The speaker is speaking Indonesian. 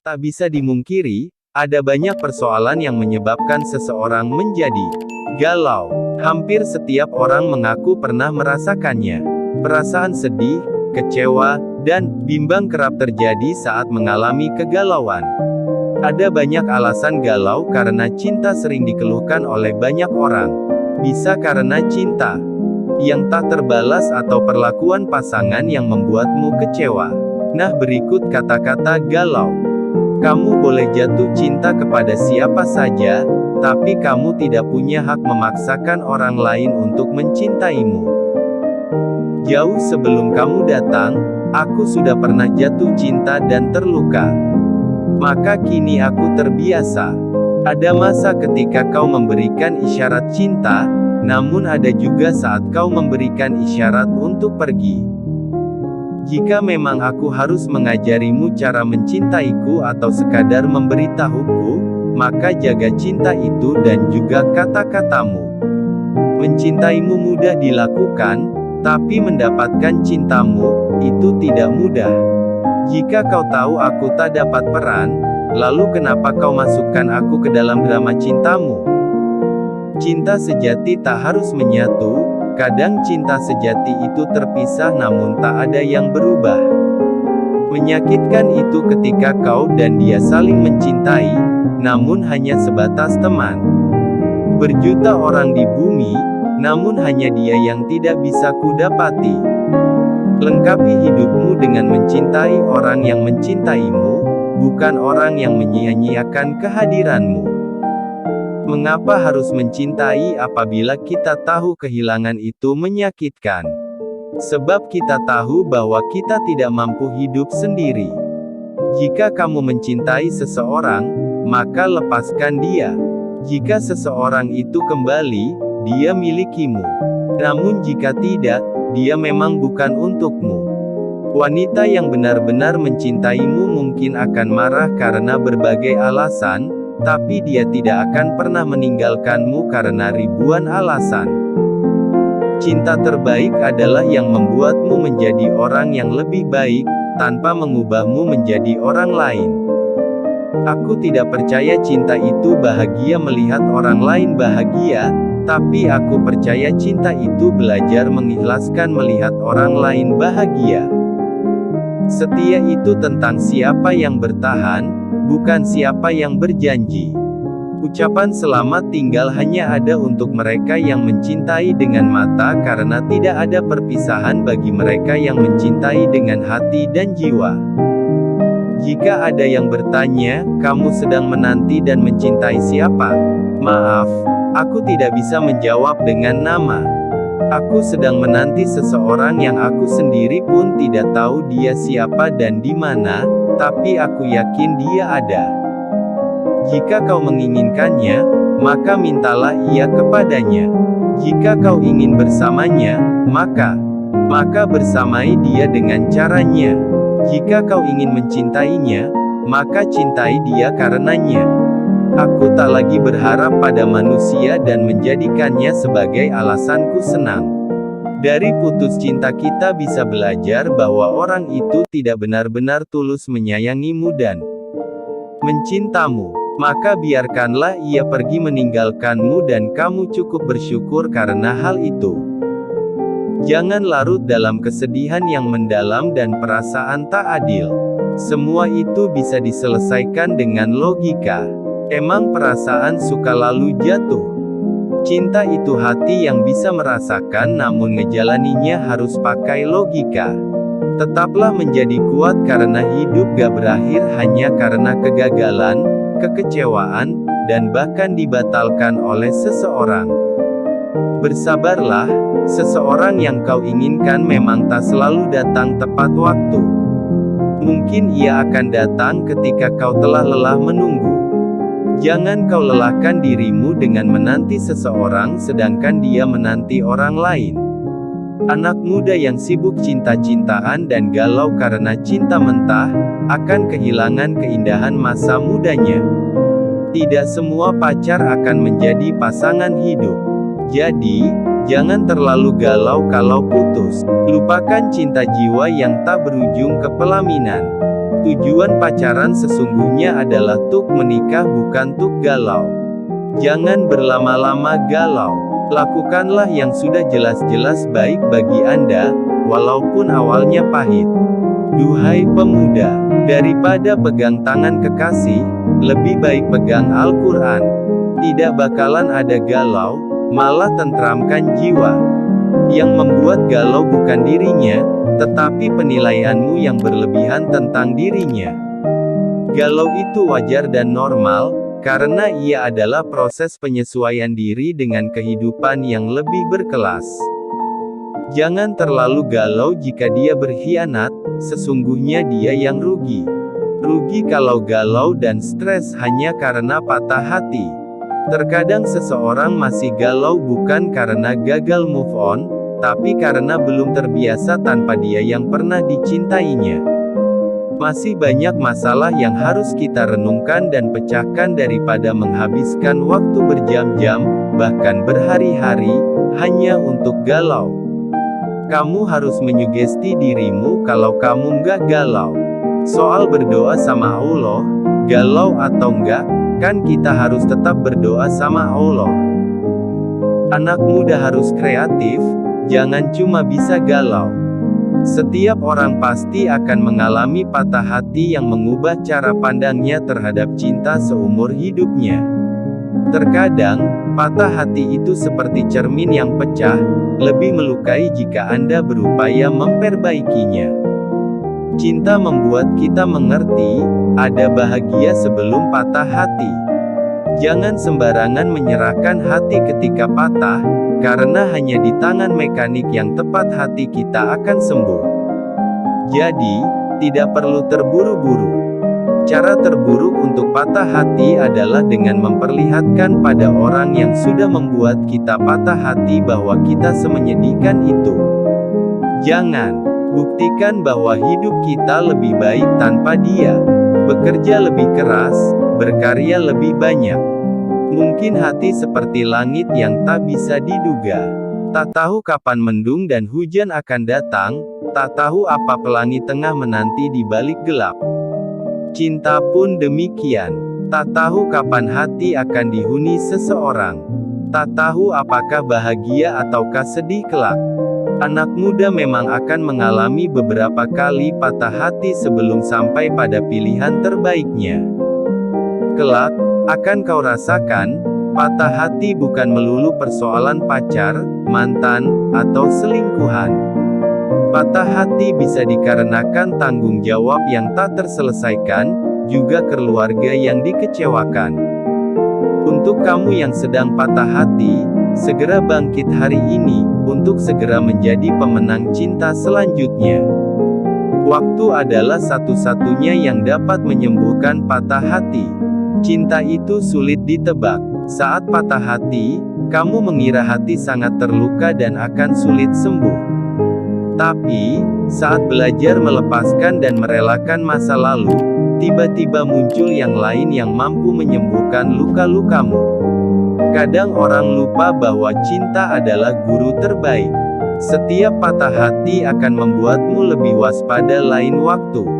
Tak bisa dimungkiri, ada banyak persoalan yang menyebabkan seseorang menjadi galau. Hampir setiap orang mengaku pernah merasakannya. Perasaan sedih, kecewa, dan bimbang kerap terjadi saat mengalami kegalauan. Ada banyak alasan galau karena cinta sering dikeluhkan oleh banyak orang. Bisa karena cinta yang tak terbalas atau perlakuan pasangan yang membuatmu kecewa. Nah, berikut kata-kata galau. Kamu boleh jatuh cinta kepada siapa saja, tapi kamu tidak punya hak memaksakan orang lain untuk mencintaimu. Jauh sebelum kamu datang, aku sudah pernah jatuh cinta dan terluka. Maka kini aku terbiasa. Ada masa ketika kau memberikan isyarat cinta, namun ada juga saat kau memberikan isyarat untuk pergi. Jika memang aku harus mengajarimu cara mencintaiku atau sekadar memberitahuku, maka jaga cinta itu dan juga kata-katamu. Mencintaimu mudah dilakukan, tapi mendapatkan cintamu, itu tidak mudah. Jika kau tahu aku tak dapat peran, lalu kenapa kau masukkan aku ke dalam drama cintamu? Cinta sejati tak harus menyatu. Kadang cinta sejati itu terpisah namun tak ada yang berubah. Menyakitkan itu ketika kau dan dia saling mencintai, namun hanya sebatas teman. Berjuta orang di bumi, namun hanya dia yang tidak bisa kudapati. Lengkapi hidupmu dengan mencintai orang yang mencintaimu, bukan orang yang menyia-nyiakan kehadiranmu. Mengapa harus mencintai apabila kita tahu kehilangan itu menyakitkan? Sebab kita tahu bahwa kita tidak mampu hidup sendiri. Jika kamu mencintai seseorang, maka lepaskan dia. Jika seseorang itu kembali, dia milikimu. Namun jika tidak, dia memang bukan untukmu. Wanita yang benar-benar mencintaimu mungkin akan marah karena berbagai alasan, tapi dia tidak akan pernah meninggalkanmu karena ribuan alasan. Cinta terbaik adalah yang membuatmu menjadi orang yang lebih baik, tanpa mengubahmu menjadi orang lain. Aku tidak percaya cinta itu bahagia melihat orang lain bahagia, tapi aku percaya cinta itu belajar mengikhlaskan melihat orang lain bahagia. Setia itu tentang siapa yang bertahan, bukan siapa yang berjanji. Ucapan selamat tinggal hanya ada untuk mereka yang mencintai dengan mata karena tidak ada perpisahan bagi mereka yang mencintai dengan hati dan jiwa. Jika ada yang bertanya, kamu sedang menanti dan mencintai siapa? Maaf, aku tidak bisa menjawab dengan nama. Aku sedang menanti seseorang yang aku sendiri pun tidak tahu dia siapa dan di mana, tapi aku yakin dia ada. Jika kau menginginkannya, maka mintalah ia kepadanya. Jika kau ingin bersamanya, maka bersamai dia dengan caranya. Jika kau ingin mencintainya, maka cintai dia karenanya. Aku tak lagi berharap pada manusia dan menjadikannya sebagai alasanku senang. Dari putus cinta kita bisa belajar bahwa orang itu tidak benar-benar tulus menyayangimu dan mencintamu. Maka biarkanlah ia pergi meninggalkanmu dan kamu cukup bersyukur karena hal itu. Jangan larut dalam kesedihan yang mendalam dan perasaan tak adil. Semua itu bisa diselesaikan dengan logika. Emang perasaan suka lalu jatuh? Cinta itu hati yang bisa merasakan namun ngejalaninya harus pakai logika. Tetaplah menjadi kuat karena hidup gak berakhir hanya karena kegagalan, kekecewaan, dan bahkan dibatalkan oleh seseorang. Bersabarlah, seseorang yang kau inginkan memang tak selalu datang tepat waktu. Mungkin ia akan datang ketika kau telah lelah menunggu. Jangan kau lelahkan dirimu dengan menanti seseorang sedangkan dia menanti orang lain. Anak muda yang sibuk cinta-cintaan dan galau karena cinta mentah, akan kehilangan keindahan masa mudanya. Tidak semua pacar akan menjadi pasangan hidup. Jadi, jangan terlalu galau kalau putus. Lupakan cinta jiwa yang tak berujung ke pelaminan. Tujuan pacaran sesungguhnya adalah tuk menikah, bukan tuk galau. Jangan berlama-lama galau. Lakukanlah yang sudah jelas-jelas baik bagi Anda, walaupun awalnya pahit. Duhai pemuda, daripada pegang tangan kekasih, lebih baik pegang Al-Quran. Tidak bakalan ada galau, malah tentramkan jiwa. Yang membuat galau bukan dirinya, tetapi penilaianmu yang berlebihan tentang dirinya. Galau itu wajar dan normal, karena ia adalah proses penyesuaian diri dengan kehidupan yang lebih berkelas. Jangan terlalu galau jika dia berkhianat, sesungguhnya dia yang rugi. Rugi kalau galau dan stres hanya karena patah hati. Terkadang seseorang masih galau bukan karena gagal move on, tapi karena belum terbiasa tanpa dia yang pernah dicintainya. Masih banyak masalah yang harus kita renungkan dan pecahkan daripada menghabiskan waktu berjam-jam, bahkan berhari-hari, hanya untuk galau. Kamu harus menyugesti dirimu kalau kamu nggak galau. Soal berdoa sama Allah, galau atau enggak, kan kita harus tetap berdoa sama Allah. Anak muda harus kreatif, jangan cuma bisa galau. Setiap orang pasti akan mengalami patah hati yang mengubah cara pandangnya terhadap cinta seumur hidupnya. Terkadang, patah hati itu seperti cermin yang pecah, lebih melukai jika Anda berupaya memperbaikinya. Cinta membuat kita mengerti, ada bahagia sebelum patah hati. Jangan sembarangan menyerahkan hati ketika patah, karena hanya di tangan mekanik yang tepat hati kita akan sembuh. Jadi, tidak perlu terburu-buru. Cara terburuk untuk patah hati adalah dengan memperlihatkan pada orang yang sudah membuat kita patah hati bahwa kita semenyedihkan itu. Jangan. Buktikan bahwa hidup kita lebih baik tanpa dia. Bekerja lebih keras, berkarya lebih banyak. Mungkin hati seperti langit yang tak bisa diduga. Tak tahu kapan mendung dan hujan akan datang, tak tahu apa pelangi tengah menanti di balik gelap. Cinta pun demikian. Tak tahu kapan hati akan dihuni seseorang. Tak tahu apakah bahagia ataukah sedih kelak. Anak muda memang akan mengalami beberapa kali patah hati sebelum sampai pada pilihan terbaiknya. Kelak, akan kau rasakan, patah hati bukan melulu persoalan pacar, mantan, atau selingkuhan. Patah hati bisa dikarenakan tanggung jawab yang tak terselesaikan, juga keluarga yang dikecewakan. Untuk kamu yang sedang patah hati, segera bangkit hari ini, untuk segera menjadi pemenang cinta selanjutnya. Waktu adalah satu-satunya yang dapat menyembuhkan patah hati. Cinta itu sulit ditebak. Saat patah hati, kamu mengira hati sangat terluka dan akan sulit sembuh. Tapi, saat belajar melepaskan dan merelakan masa lalu, tiba-tiba muncul yang lain yang mampu menyembuhkan luka-lukamu. Kadang orang lupa bahwa cinta adalah guru terbaik. Setiap patah hati akan membuatmu lebih waspada lain waktu.